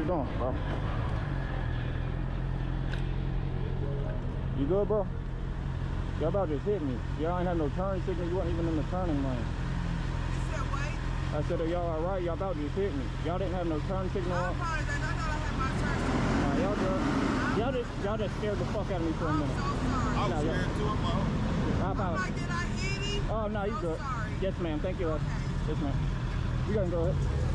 doing, bro? You good, bro? Y'all about just hit me. Y'all ain't have no turn signal. You wasn't even in the turning lane. You said what? I said, are y'all alright? Y'all about just hit me. Y'all didn't have no turn signal I on. apologize. I thought I had my turn signal. Nah, y'all just scared the fuck out of me for a minute. I'm so sorry. I was scared too, bro. I I'm apologize. like, did I hit him? Oh, no, you I'm good. sorry. Yes, ma'am. Thank you. Okay. Yes, ma'am. You can go ahead.